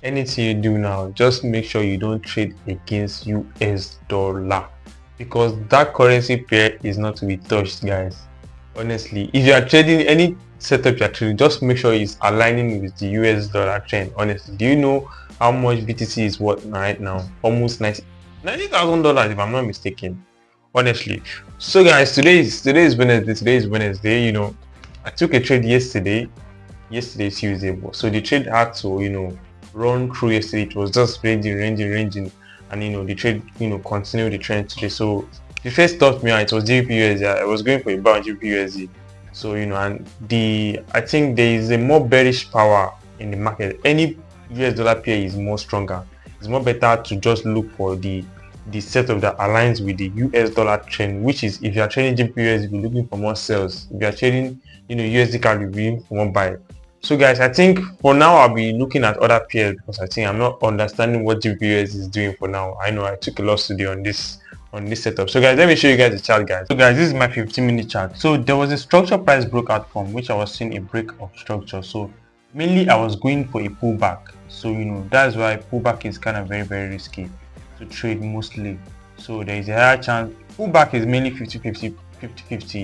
anything you do now, just make sure you don't trade against US dollar, because that currency pair is not to be touched, guys. Honestly, if you are trading any setup you're trading, just make sure it's aligning with the US dollar trend. Honestly, do you know how much BTC is worth right now? Almost $90,000 if I'm not mistaken. Honestly. So guys, today is Wednesday. Today is Wednesday. I took a trade yesterday. Yesterday Tuesday, so the trade had to run through yesterday. It was just ranging, and the trade continued the trend today. So the first stopped me out. It was GBP I was going for a buy on GBP. So and I think there is a more bearish power in the market. Any US dollar pair is more stronger. It's more better to just look for the setup that aligns with the US dollar trend, which is, if you are trading GBP you're looking for more sales. If you are trading USD card, you're looking for more buy. So guys, I think for now I'll be looking at other pairs, because I think I'm not understanding what GPUs is doing for now. I know I took a loss today on this setup. So guys, let me show you guys the chart, guys. So guys, this is my 15-minute chart. So there was a structure price broke out from which I was seeing a break of structure. So mainly I was going for a pullback. So that's why pullback is kind of very risky to trade mostly. So there is a higher chance. Pullback is mainly 50-50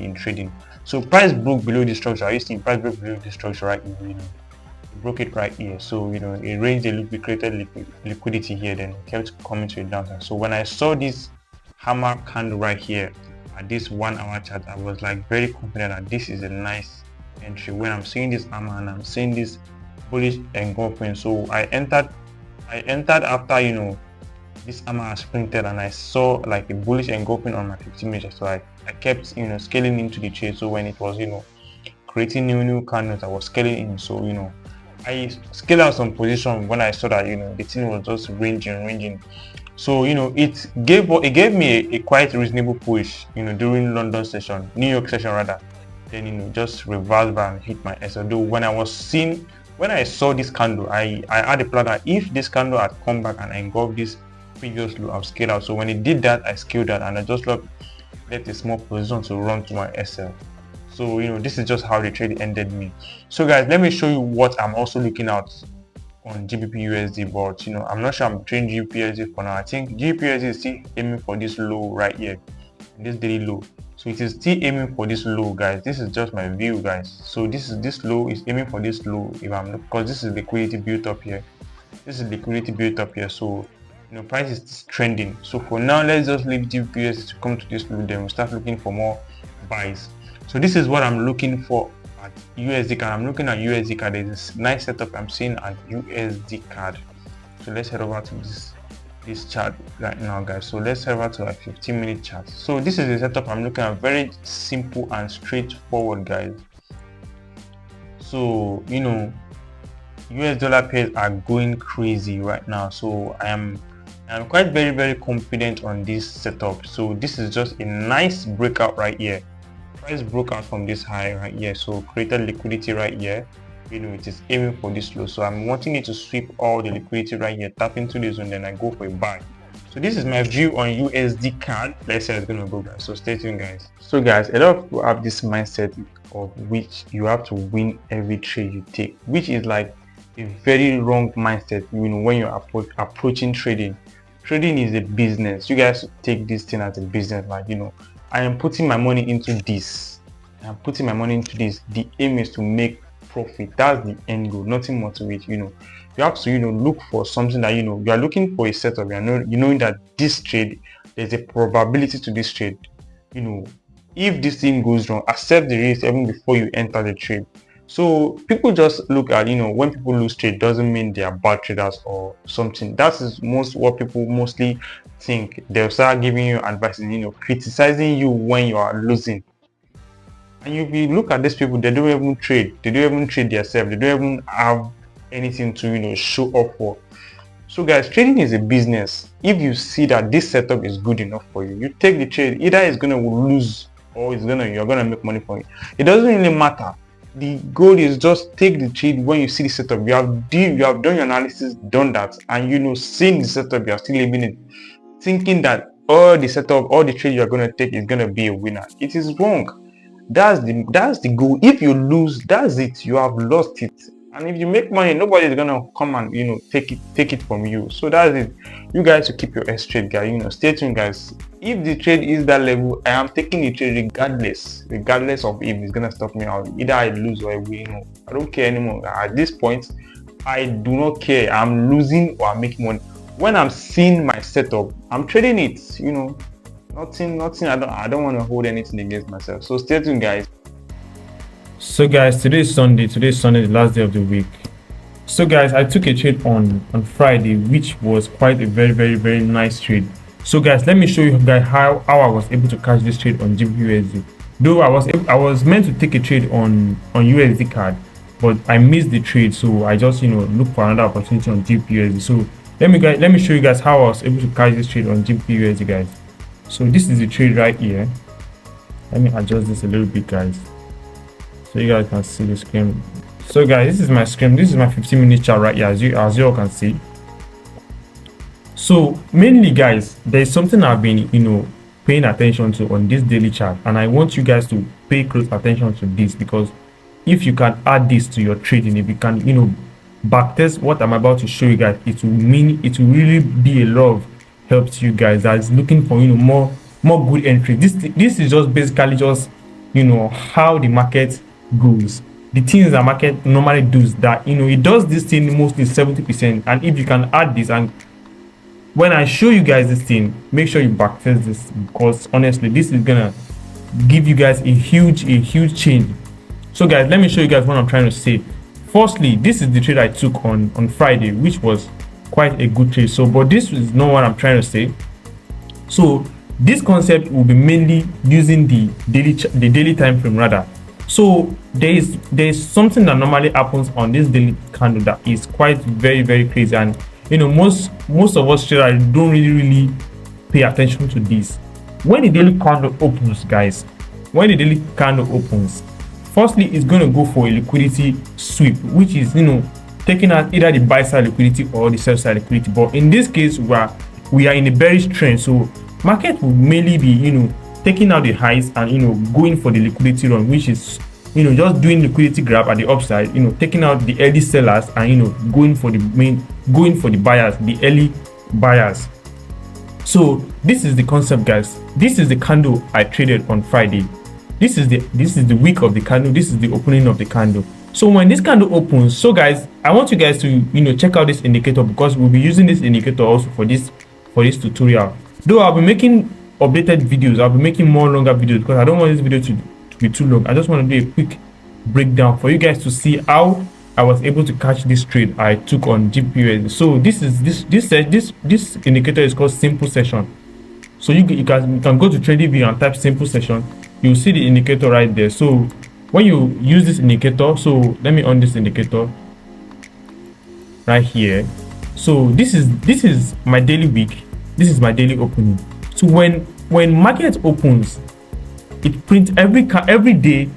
in trading. So price broke below the structure. I used to see price broke below the structure right here. It broke it right here. So it raised a little bit, created liquidity here, then it kept coming to a downside. So when I saw this hammer candle right here at this 1 hour chart, I was like very confident that this is a nice entry. When I'm seeing this hammer and I'm seeing this bullish engulfing, so I entered after this hammer has printed, and I saw like a bullish engulfing on my 15 minutes. So I kept scaling into the trade. So when it was creating new candles, I was scaling in. So I scaled out some position when I saw that the thing was just ranging. So it gave me a quite reasonable push during London session, New York session rather. Then just reversed back and hit my SL. Though when I saw this candle, I had a plan that if this candle had come back and engulfed this previous low, I've scaled out. So when it did that, I scaled out and I just let a small position to run to my SL. So this is just how the trade ended me. So guys, let me show you what I'm also looking at on GBP/USD. But I'm not sure I'm trading GBP/USD for now. I think GBP/USD is still aiming for this low right here, this daily low. So it is still aiming for this low, guys. This is just my view, guys. So this low is aiming for this low, because this is liquidity built up here. So price is trending. So for now, let's just leave GBP/USD to come to this low, then we'll start looking for more buys. So this is what I'm looking for at USD card. I'm looking at USD card. There's this nice setup I'm seeing at USD card. So let's head over to this chart right now, guys. So let's head over to a 15-minute chart. So this is the setup I'm looking at. Very simple and straightforward, guys. So US dollar pairs are going crazy right now. So I'm quite very confident on this setup. So this is just a nice breakout right here. Price broke out from this high right here, so created liquidity right here. It is aiming for this low. So I'm wanting it to sweep all the liquidity right here, tap into this one, then I go for a buy. So this is my view on USD card. Let's say it's gonna go, guys. So stay tuned, guys. So guys, a lot of people have this mindset of which you have to win every trade you take, which is like a very wrong mindset. When you're approaching trading. Trading is a business. You guys take this thing as a business. Like I am putting my money into this. The aim is to make profit. That's the end goal. Nothing more to it. You have to look for something that you are looking for a setup. Knowing that this trade, there's a probability to this trade. If this thing goes wrong, accept the risk even before you enter the trade. So people just look at when people lose trade, doesn't mean they are bad traders or something. That is what people mostly think. They'll start giving you advice, criticizing you when you are losing. And if you look at these people, they don't even trade. They don't even trade themselves. They don't even have anything to show up for. So guys, trading is a business. If you see that this setup is good enough for you, you take the trade. Either it's gonna lose or you're gonna make money from it. It doesn't really matter. The goal is just take the trade when you see the setup. You have done your analysis, done that, and seeing the setup, you are still leaving it, thinking that all the trade you are going to take is going to be a winner. It is wrong. That's the goal. If you lose, that's it. You have lost it. And if you make money, nobody's gonna come and take it from you. So that's it. You guys should keep your head straight, guys. Stay tuned, guys. If the trade is that level, I am taking the trade regardless of if it's gonna stop me out. Either I lose or I win. I don't care anymore. At this point, I do not care. I'm losing or I'm making money. When I'm seeing my setup, I'm trading it. Nothing. I don't want to hold anything against myself. So stay tuned, guys. So guys, today is Sunday, the last day of the week. So guys, I took a trade on Friday, which was quite a very nice trade. So guys, let me show you guys how I was able to catch this trade on GBPUSD. Though I was meant to take a trade on USD card, but I missed the trade, so I just look for another opportunity on GBPUSD. So let me show you guys how I was able to catch this trade on GBPUSD, guys. So this is the trade right here. Let me adjust this a little bit, guys, so you guys can see the screen. So guys, this is my screen. This is my 15-minute chart right here, as you all can see. So mainly, guys, there is something I've been paying attention to on this daily chart, and I want you guys to pay close attention to this, because if you can add this to your trading, if you can backtest what I'm about to show you guys, it will really be a lot of help to you guys that is looking for more good entry. This is just basically just how the market goes. The things that market normally does, that it does this thing mostly 70%. And if you can add this, and when I show you guys this thing, make sure you backtest this, because honestly, this is gonna give you guys a huge change. So guys, let me show you guys what I'm trying to say. Firstly, this is the trade I took on Friday, which was quite a good trade. So but this is not what I'm trying to say. So this concept will be mainly using the daily time frame rather. So there is something that normally happens on this daily candle that is quite very crazy, and most of us traders don't really pay attention to this. When the daily candle opens, guys, firstly it's going to go for a liquidity sweep, which is taking out either the buy side liquidity or the sell side liquidity. But in this case, we are in a bearish trend, so market will mainly be taking out the highs and going for the liquidity run, which is just doing liquidity grab at the upside, taking out the early sellers and going for the buyers, the early buyers. So this is the concept, guys. This is the candle I traded on Friday. This is the week of the candle. This is the opening of the candle. So when this candle opens, so guys, I want you guys to check out this indicator, because we'll be using this indicator also for this tutorial. Though I'll be making updated videos, I'll be making more longer videos, because I don't want this video to be too long. I just want to do a quick breakdown for you guys to see how I was able to catch this trade I took on GBPUSD. So this indicator is called simple session. So you can go to TradingView and type simple session. You'll see the indicator right there. So when you use this indicator, so let me on this indicator right here. So this is my daily week. This is my daily opening. So when market opens, it prints every day,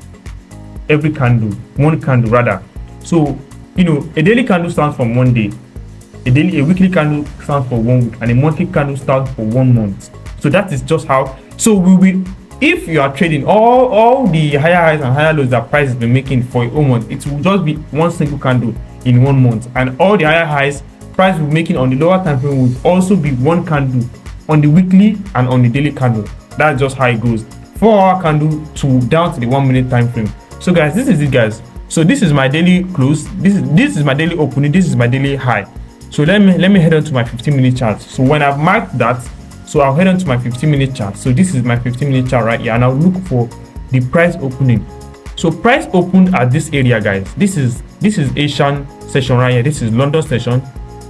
every candle, one candle rather. So a daily candle stands for 1 day, a weekly candle stands for 1 week, and a monthly candle stands for 1 month. So that is just how. So if you are trading all the higher highs and higher lows that price has been making for a whole month, it will just be one single candle in 1 month, and all the higher highs price will be making on the lower time frame will also be one candle on the weekly and on the daily candle. That's just how it goes. 4-hour candle to down to the 1 minute time frame. So guys, this is it, guys. So this is my daily close. This is my daily opening. This is my daily high. So let me head on to my 15-minute chart. So when I've marked that, so I'll head on to my 15-minute chart. So this is my 15-minute chart right here, and I'll look for the price opening. So price opened at this area, guys. This is Asian session right here. This is London session.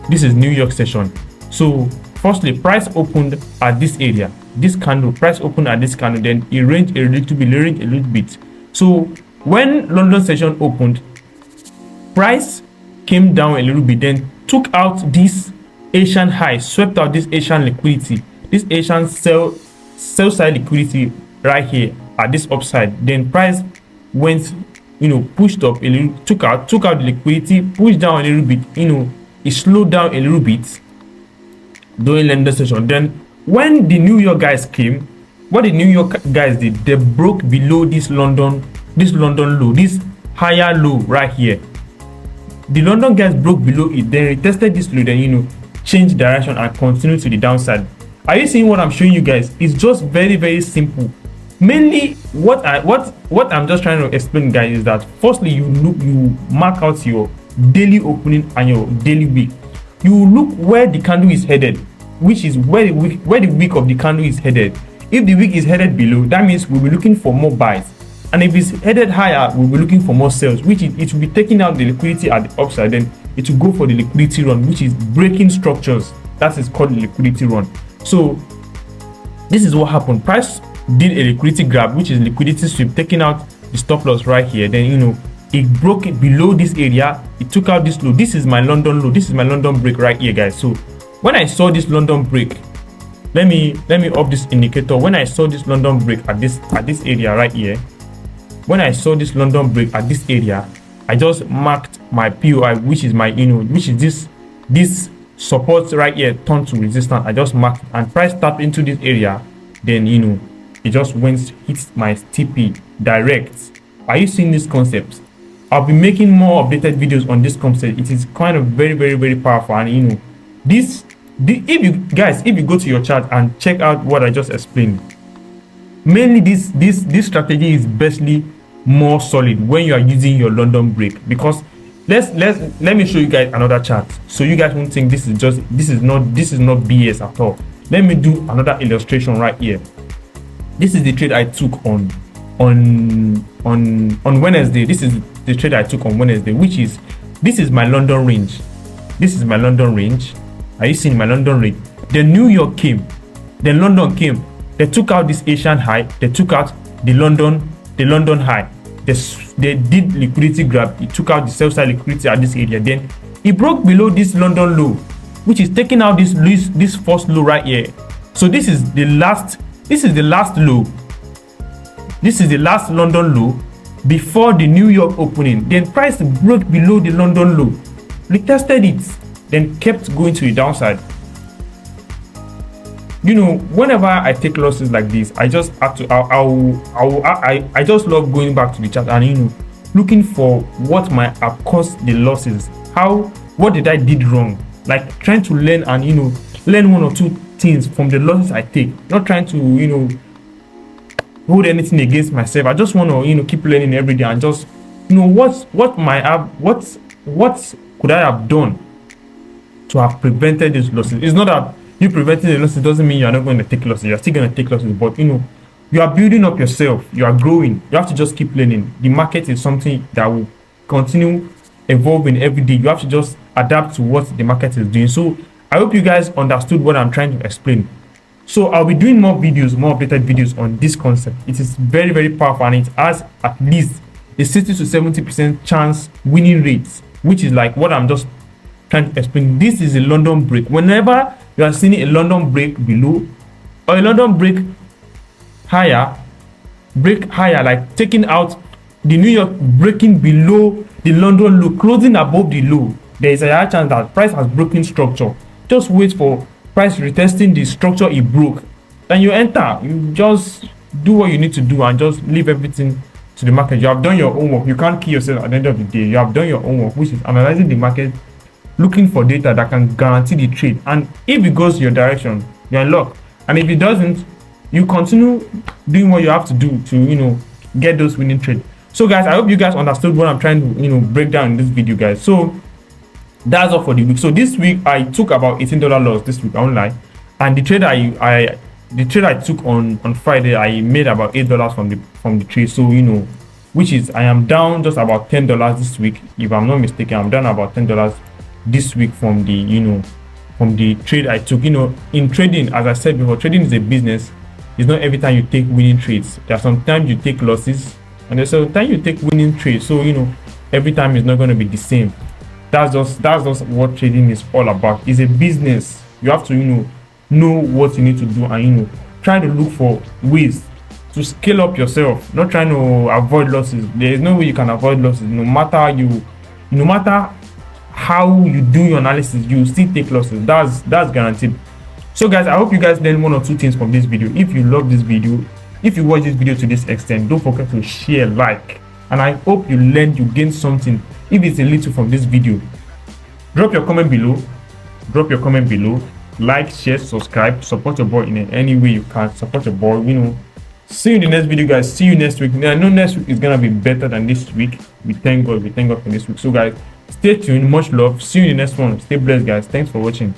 This is New York session. So firstly, price opened at this area. This candle, price opened at this candle, then it ranged a little bit. So when London session opened, price came down a little bit, then took out this Asian high, swept out this Asian liquidity, this Asian sell side liquidity right here at this upside. Then price went, pushed up a little, took out the liquidity, pushed down a little bit, it slowed down a little bit during London session. Then when the New York guys came, what the New York guys did, they broke below this London low, this higher low right here. the London guys broke below it, then retested this low, then change direction and continue to the downside. Are you seeing what I'm showing you guys? It's just very, very simple. Mainly what I'm just trying to explain, guys, is that firstly you mark out your daily opening and your daily wick. You look where the candle is headed, which is where the wick of the candle is headed. If the wick is headed below, that means we'll be looking for more buys, and if it's headed higher, we'll be looking for more sells, which is, it will be taking out the liquidity at the upside, then it will go for the liquidity run, which is breaking structures. That is called the liquidity run. So this is what happened. Price did a liquidity grab, which is liquidity sweep, taking out the stop loss right here. Then it broke it below this area, it took out this low. This is my London low, this is my London break right here, guys. So when I saw this London break, let me up this indicator. When I saw this London break at this area right here, when I saw this London break at this area, I just marked my POI, which is my which is this support right here turned to resistance. I just marked, and price tapped into this area, then it just went hit my TP direct. Are you seeing this concept? I'll be making more updated videos on this concept. It is kind of very, very, very powerful, and if you go to your chart and check out what I just explained, mainly this strategy is bestly more solid when you are using your London break. Because let me show you guys another chart, so you guys won't think this is not BS at all. Let me do another illustration right here. This is the trade I took on Wednesday. This is the trade I took on Wednesday, which is, this is my London range. This is my London range. Are you seeing my London range? Then New York came, then London came. They took out this Asian high. They took out the London high. They did liquidity grab. It took out the sell side liquidity at this area. Then it broke below this London low, which is taking out this first low right here. So this is the last low. This is the last London low before the New York opening. Then price broke below the London low, retested it, then kept going to the downside. Whenever I take losses like this, I just have to I just love going back to the chart and looking for what might have caused the losses. What did I did wrong? Like trying to learn and learn one or two things from the losses I take. Not trying to hold anything against myself. I just want to keep learning every day and just what could I have done to have prevented these losses. It's not that you preventing the losses doesn't mean you're not going to take losses. You're still going to take losses, but you are building up yourself. You are growing. You have to just keep learning. The market is something that will continue evolving every day. You have to just adapt to what the market is doing. So I hope you guys understood what I'm trying to explain. So I'll be doing more videos, more updated videos on this concept. It is very, very powerful, and it has at least a 60 to 70% chance winning rates, which is like what I'm just trying to explain. This is a London break. Whenever you are seeing a London break below or a London break higher, like taking out the New York, breaking below the London low, closing above the low, there is a high chance that price has broken structure. Just wait for price retesting the structure it broke, then you enter. You just do what you need to do and just leave everything to the market. You have done your own work. You can't kill yourself at the end of the day. You have done your own work, which is analyzing the market, looking for data that can guarantee the trade. And if it goes your direction, you're in luck. And if it doesn't, you continue doing what you have to do to get those winning trades. So guys, I hope you guys understood what I'm trying to break down in this video, guys. So that's all for the week. So this week I took about $18 loss this week, online, and the trade I took on Friday, I made about $8 from the trade. So which is, I am down just about $10 this week. If I'm not mistaken, I'm down about $10 this week from the trade I took. In trading, as I said before, trading is a business. It's not every time you take winning trades. There are sometimes you take losses, and there's sometimes you take winning trades. So every time is not going to be the same. That's just what trading is all about. It's a business. You have to know what you need to do, and try to look for ways to scale up yourself, not trying to avoid losses. There is no way you can avoid losses. No matter how you do your analysis, you still take losses. That's guaranteed. So guys, I hope you guys learned one or two things from this video. If you love this video, if you watch this video to this extent, don't forget to share, like, and I hope you learned, you gained something. if it's a little from this video. Drop your comment below. Like, share, subscribe, support your boy in any way you can. Support your boy, See you in the next video, guys. See you next week. I know next week is gonna be better than this week. We thank God for this week. So guys, stay tuned. Much love. See you in the next one. Stay blessed, guys. Thanks for watching.